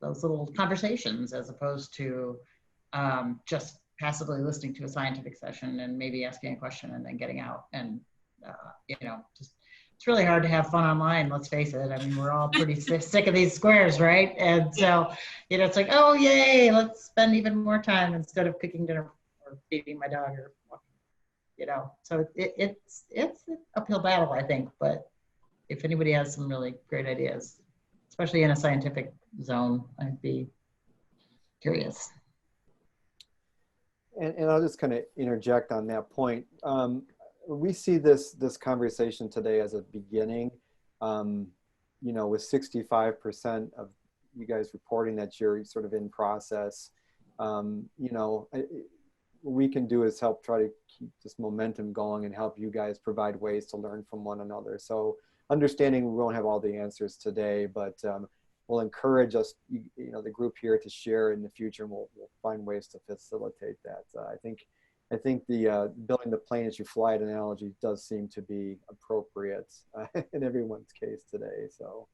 [SPEAKER 2] little conversations, as opposed to just passively listening to a scientific session and maybe asking a question and then getting out. And, it's really hard to have fun online, let's face it. I mean, we're all pretty sick of these squares, right? And so, it's like, oh, yay, let's spend even more time instead of cooking dinner or feeding my dog or walking, So it's an uphill battle, I think. But if anybody has some really great ideas, especially in a scientific zone, I'd be curious.
[SPEAKER 1] And I'll just kind of interject on that point. We see this conversation today as a beginning, with 65% of you guys reporting that you're sort of in process. What we can do is help try to keep this momentum going and help you guys provide ways to learn from one another. So understanding we won't have all the answers today, but we'll encourage us, the group here, to share in the future, and we'll find ways to facilitate that. I think the building the plane as you fly it analogy does seem to be appropriate in everyone's case today. So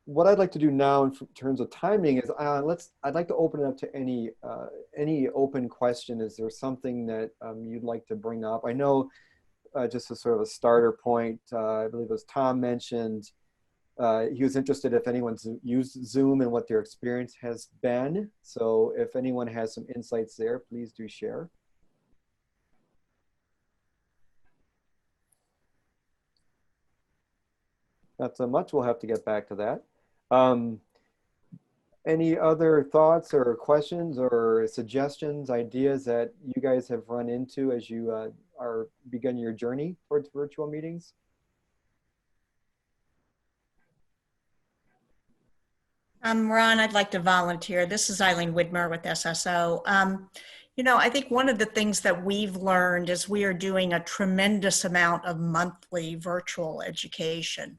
[SPEAKER 1] what I'd like to do now in terms of timing is I'd like to open it up to any open question. Is there something that you'd like to bring up? I know just as sort of a starter point, I believe it was Tom mentioned he was interested if anyone's used Zoom and what their experience has been. So if anyone has some insights there, please do share. Not so much, we'll have to get back to that. Any other thoughts or questions or suggestions, ideas that you guys have run into as you are beginning your journey towards virtual meetings?
[SPEAKER 9] Ron, I'd like to volunteer. This is Eileen Widmer with SSO. I think one of the things that we've learned is we are doing a tremendous amount of monthly virtual education.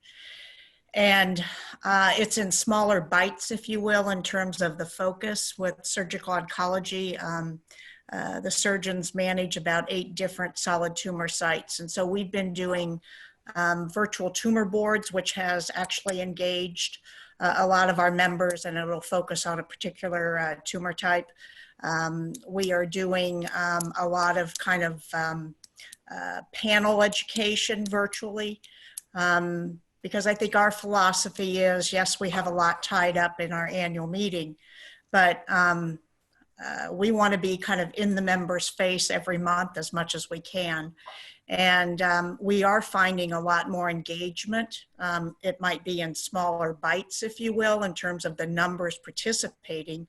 [SPEAKER 9] And it's in smaller bites, if you will, in terms of the focus with surgical oncology. The surgeons manage about 8 different solid tumor sites. And so we've been doing virtual tumor boards, which has actually engaged a lot of our members, and it'll focus on a particular tumor type. We are doing a lot of kind of panel education virtually, because I think our philosophy is, yes, we have a lot tied up in our annual meeting, but we want to be kind of in the members' face every month as much as we can. And we are finding a lot more engagement. It might be in smaller bites, if you will, in terms of the numbers participating,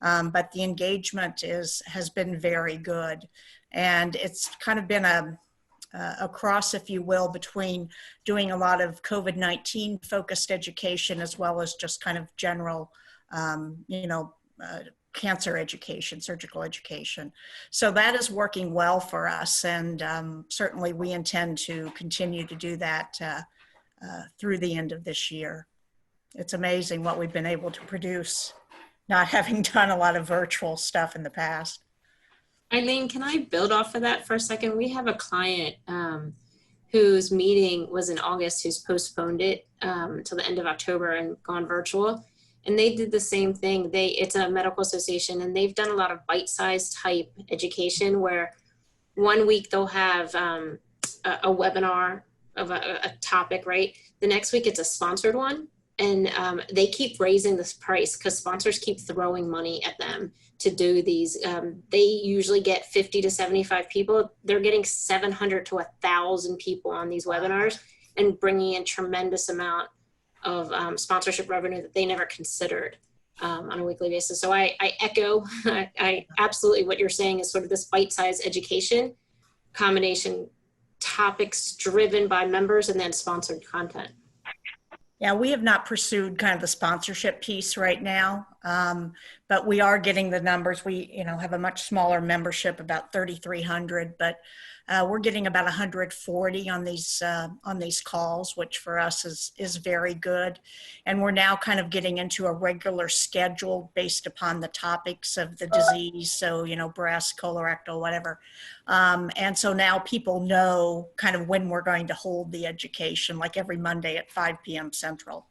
[SPEAKER 9] but the engagement has been very good. And it's kind of been a cross, if you will, between doing a lot of COVID-19 focused education as well as just kind of general, cancer education, surgical education. So that is working well for us. And certainly we intend to continue to do that through the end of this year. It's amazing what we've been able to produce, not having done a lot of virtual stuff in the past.
[SPEAKER 19] Eileen, can I build off of that for a second? We have a client whose meeting was in August, who's postponed it till the end of October and gone virtual. And they did the same thing. It's a medical association, and they've done a lot of bite-sized type education where one week they'll have a webinar of a topic, right? The next week it's a sponsored one. And they keep raising this price because sponsors keep throwing money at them to do these. They usually get 50 to 75 people. They're getting 700 to 1,000 people on these webinars and bringing in tremendous amount of sponsorship revenue that they never considered on a weekly basis. So I echo, I absolutely what you're saying is sort of this bite-sized education combination, topics driven by members and then sponsored content.
[SPEAKER 9] Yeah, we have not pursued kind of the sponsorship piece right now, but we are getting the numbers. We, have a much smaller membership, about 3,300, but we're getting about 140 on these calls, which for us is very good. And we're now kind of getting into a regular schedule based upon the topics of the disease. So, breast, colorectal, whatever. And so now people know kind of when we're going to hold the education, like every Monday at 5 p.m. Central.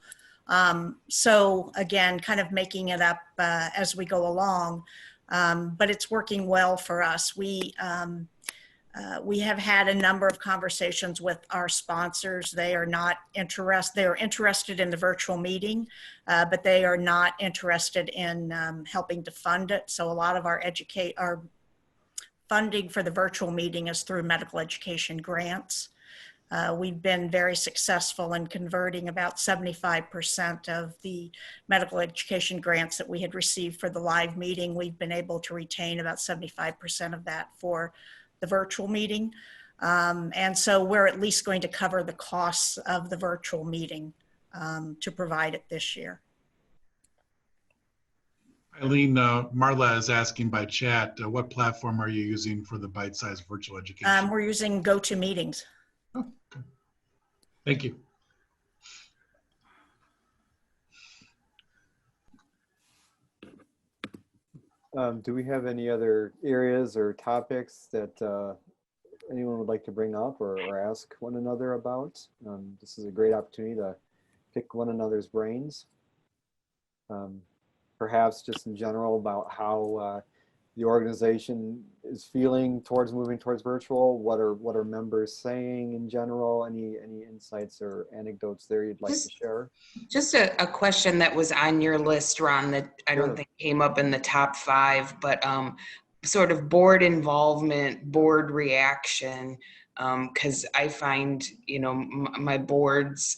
[SPEAKER 9] So again, kind of making it up as we go along, but it's working well for us. We have had a number of conversations with our sponsors. They are not interested. They are interested in the virtual meeting, but they are not interested in helping to fund it. So a lot of our funding for the virtual meeting is through medical education grants. We've been very successful in converting about 75% of the medical education grants that we had received for the live meeting. We've been able to retain about 75% of that for the virtual meeting. And so we're at least going to cover the costs of the virtual meeting to provide it this year.
[SPEAKER 17] Eileen, Marla is asking by chat, what platform are you using for the bite-sized virtual education?
[SPEAKER 9] We're using GoToMeetings.
[SPEAKER 17] Oh, okay. Thank you.
[SPEAKER 1] Do we have any other areas or topics that anyone would like to bring up or ask one another about? This is a great opportunity to pick one another's brains. Perhaps just in general about how the organization is feeling towards moving towards virtual. What are members saying in general? Any insights or anecdotes there you'd like to share?
[SPEAKER 4] Just a question that was on your list, Ron, that I don't think came up in the top 5, but sort of board involvement, board reaction, because I find, my boards,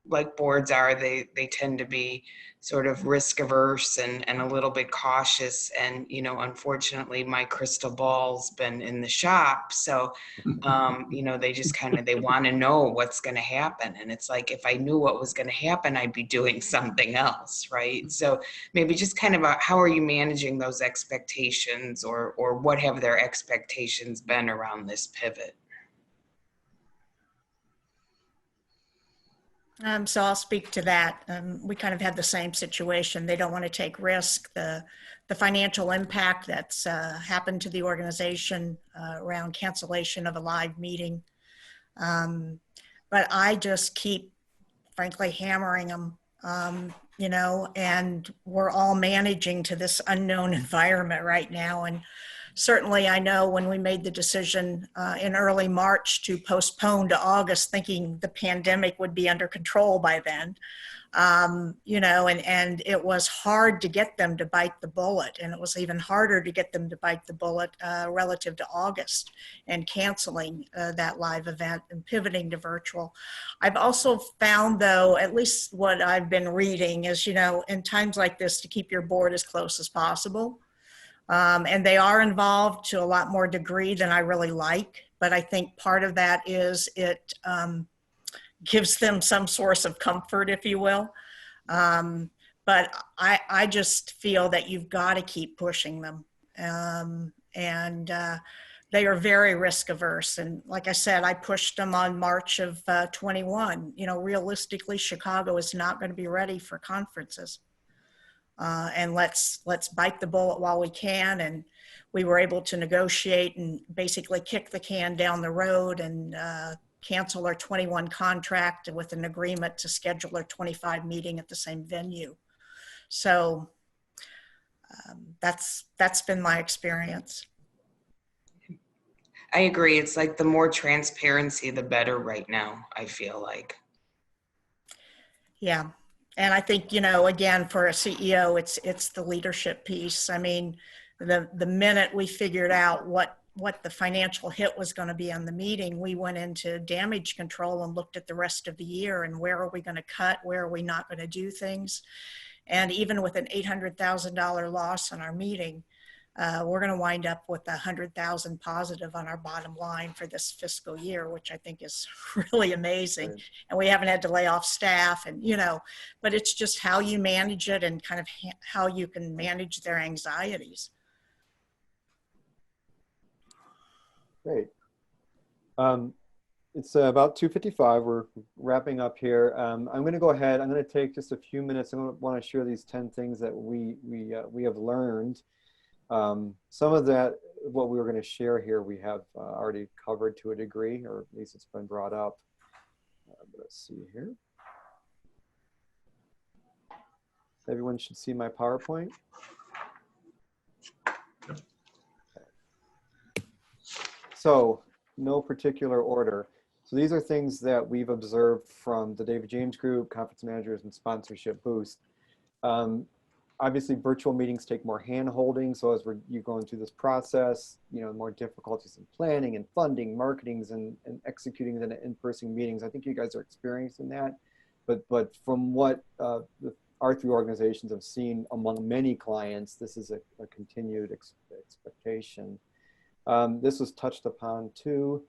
[SPEAKER 4] like boards are, they tend to be sort of risk averse and a little bit cautious. And, unfortunately my crystal ball's been in the shop. So, they just they want to know what's going to happen. And it's like, if I knew what was going to happen, I'd be doing something else. Right. So maybe just how are you managing those expectations or what have their expectations been around this pivot?
[SPEAKER 9] So I'll speak to that. We kind of had the same situation. They don't want to take risk. The financial impact that's happened to the organization around cancellation of a live meeting. But I just keep, frankly, hammering them, and we're all managing to this unknown environment right now. And certainly I know when we made the decision in early March to postpone to August, thinking the pandemic would be under control by then, you know, and it was hard to get them to bite the bullet, and it was even harder to get them to bite the bullet relative to August and canceling that live event and pivoting to virtual. I've also found, though, at least what I've been reading is, you know, in times like this, to keep your board as close as possible. And they are involved to a lot more degree than I really like, but I think part of that is it gives them some source of comfort, if you will. But I just feel that you've got to keep pushing them. They are very risk averse. And like I said, I pushed them on March of 21. You know, realistically, Chicago is not going to be ready for conferences. And let's bite the bullet while we can. And we were able to negotiate and basically kick the can down the road and cancel our 21 contract with an agreement to schedule our 25 meeting at the same venue. So that's been my experience.
[SPEAKER 4] I agree. It's like the more transparency, the better right now, I feel like.
[SPEAKER 9] Yeah. And I think, you know, again, for a CEO, it's the leadership piece. I mean, the minute we figured out what the financial hit was going to be on the meeting, we went into damage control and looked at the rest of the year and where are we going to cut, where are we not going to do things. And even with an $800,000 loss on our meeting, we're going to wind up with $100,000 positive on our bottom line for this fiscal year, which I think is really amazing. Right. And we haven't had to lay off staff, and you know, but it's just how you manage it and kind of how you can manage their anxieties.
[SPEAKER 1] Great. It's about 2:55. We're wrapping up here. I'm going to go ahead. I'm going to take just a few minutes. I want to share these 10 things that we have learned. Some of that, what we were going to share here, we have already covered to a degree, or at least it's been brought up. Let's see here. Everyone should see my PowerPoint. So, no particular order. So these are things that we've observed from the David James Group, Conference Managers, and Sponsorship Boost. Obviously, virtual meetings take more hand-holding. So as you're going through this process, you know, more difficulties in planning and funding, marketings, and executing the in-person meetings. I think you guys are experiencing that. But from what our three organizations have seen among many clients, this is a continued expectation. This was touched upon too.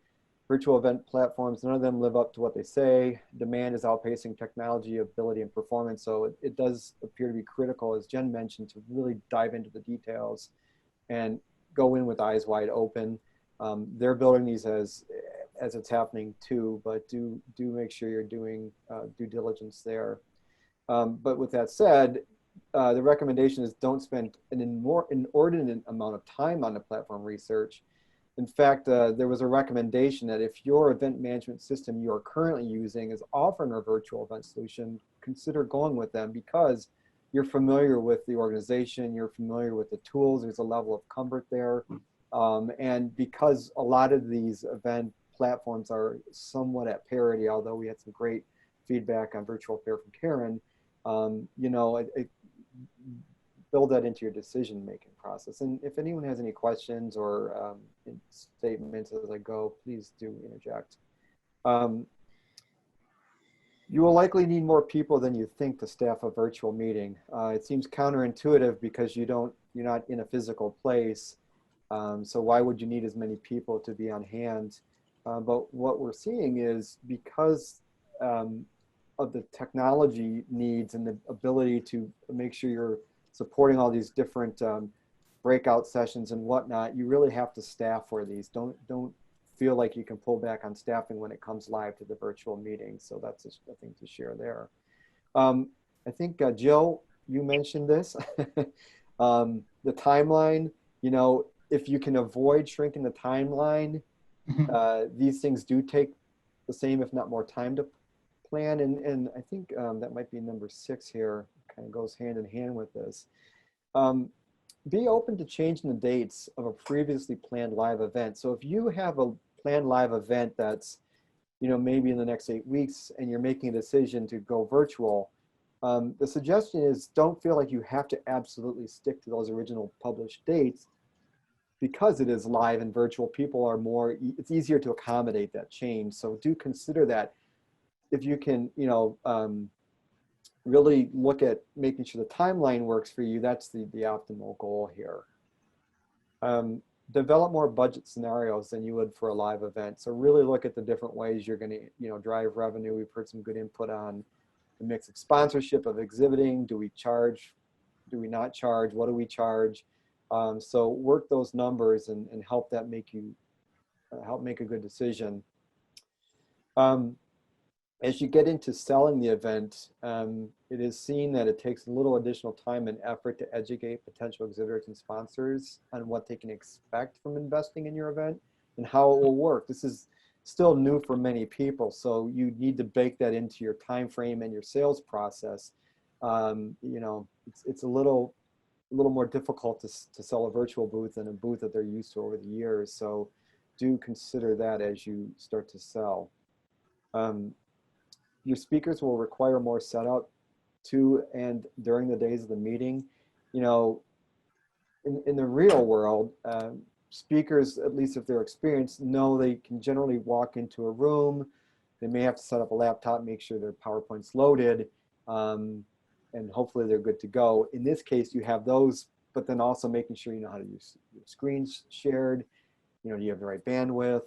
[SPEAKER 1] Virtual event platforms, none of them live up to what they say. Demand is outpacing technology, ability, and performance. So it does appear to be critical, as Jen mentioned, to really dive into the details and go in with eyes wide open. They're building these as it's happening too, but do make sure you're doing due diligence there. But with that said, the recommendation is don't spend an inordinate amount of time on the platform research. In fact, there was a recommendation that if your event management system you are currently using is offering a virtual event solution, consider going with them because you're familiar with the organization, you're familiar with the tools, there's a level of comfort there. And because a lot of these event platforms are somewhat at parity, although we had some great feedback on Virtual Fair from Karen, you know, build that into your decision-making process. And if anyone has any questions or statements as I go, please do interject. You will likely need more people than you think to staff a virtual meeting. It seems counterintuitive because you're not in a physical place. So why would you need as many people to be on hand? But what we're seeing is because of the technology needs and the ability to make sure you're supporting all these different breakout sessions and whatnot, you really have to staff for these. Don't feel like you can pull back on staffing when it comes live to the virtual meeting. So that's just a thing to share there. I think Jill, you mentioned this. The timeline, you know, if you can avoid shrinking the timeline, these things do take the same, if not more time to plan. And I think that might be number 6 here, kind of goes hand in hand with this. be open to changing the dates of a previously planned live event. So if you have a planned live event that's, you know, maybe in the next 8 weeks and you're making a decision to go virtual, the suggestion is don't feel like you have to absolutely stick to those original published dates. Because it is live and virtual, people are more, it's easier to accommodate that change. So do consider that. If you can, you know, really look at making sure the timeline works for you, that's the optimal goal here. Develop more budget scenarios than you would for a live event. So really look at the different ways you're going to, you know, drive revenue. We've heard some good input on the mix of sponsorship, of exhibiting. Do we charge? Do we not charge? What do we charge? So work those numbers and help that make you help make a good decision. As you get into selling the event, it is seen that it takes a little additional time and effort to educate potential exhibitors and sponsors on what they can expect from investing in your event and how it will work. This is still new for many people, so you need to bake that into your time frame and your sales process. You know, it's a little more difficult to sell a virtual booth than a booth that they're used to over the years. So do consider that as you start to sell. Your speakers will require more setup to and during the days of the meeting. You know, in the real world, speakers, at least if they're experienced, know they can generally walk into a room. They may have to set up a laptop, make sure their PowerPoint's loaded, and hopefully they're good to go. In this case, you have those, but then also making sure you know how to use your screens shared. You know, do you have the right bandwidth?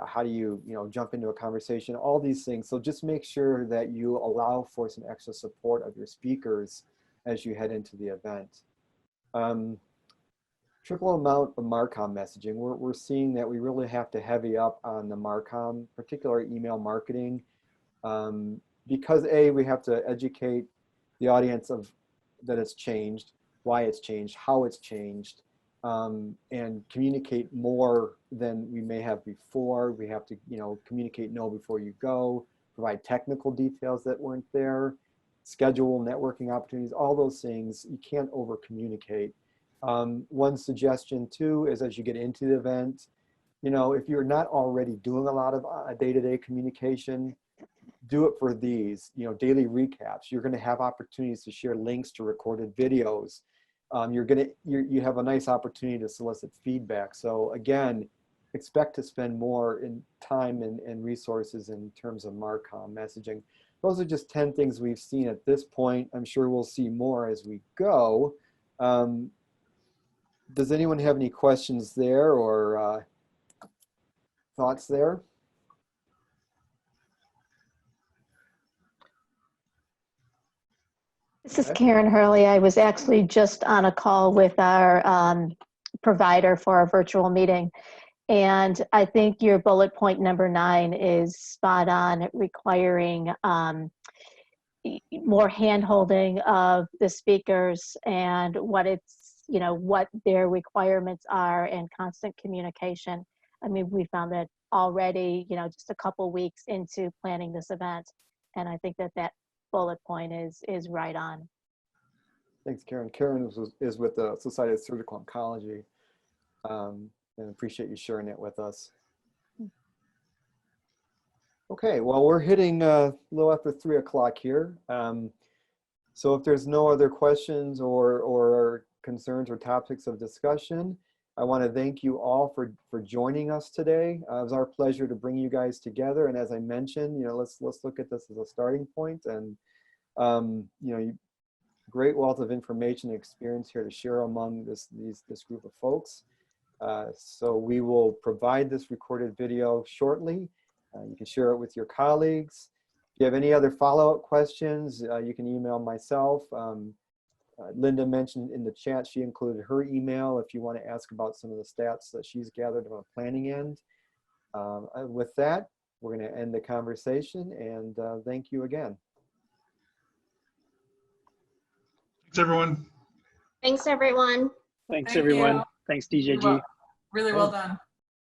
[SPEAKER 1] How do you, jump into a conversation? All these things. So just make sure that you allow for some extra support of your speakers as you head into the event. Triple amount of Marcom messaging. We're seeing that we really have to heavy up on the Marcom, particularly email marketing, because we have to educate the audience of that it's changed, why it's changed, how it's changed, and communicate more than we may have before. We have to, communicate know before you go, provide technical details that weren't there, schedule networking opportunities, all those things. You can't over communicate. One suggestion too is as you get into the event, if you're not already doing a lot of day-to-day communication, do it for these, daily recaps. You're going to have opportunities to share links to recorded videos. You have a nice opportunity to solicit feedback. So again, expect to spend more in time and resources in terms of Marcom messaging. Those are just 10 things we've seen at this point. I'm sure we'll see more as we go. Does anyone have any questions there or thoughts there?
[SPEAKER 21] This is Karen Hurley. I was actually just on a call with our provider for our virtual meeting. And I think your bullet point number 9 is spot on, requiring more hand-holding of the speakers and what what their requirements are and constant communication. I mean, we found that already, just a couple weeks into planning this event. And I think that bullet point is right on.
[SPEAKER 1] Thanks, Karen. Karen is with the Society of Surgical Oncology, and appreciate you sharing it with us. Okay, well, we're hitting a little after 3 o'clock here. So if there's no other questions or concerns or topics of discussion, I want to thank you all for joining us today. It was our pleasure to bring you guys together. And as I mentioned, let's look at this as a starting point, and great wealth of information and experience here to share among this group of folks. So we will provide this recorded video shortly. You can share it with your colleagues. If you have any other follow-up questions, you can email myself. Linda mentioned in the chat she included her email if you want to ask about some of the stats that she's gathered on the planning end. With that, we're going to end the conversation, and thank you again.
[SPEAKER 17] Thanks, everyone.
[SPEAKER 3] Thanks, everyone.
[SPEAKER 6] Thanks, everyone. Thanks, DJG.
[SPEAKER 12] Really well done.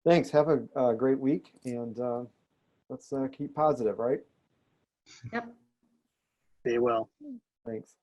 [SPEAKER 1] Thanks. Have a great week, and let's keep positive, right?
[SPEAKER 3] Yep.
[SPEAKER 6] Stay well.
[SPEAKER 1] Thanks.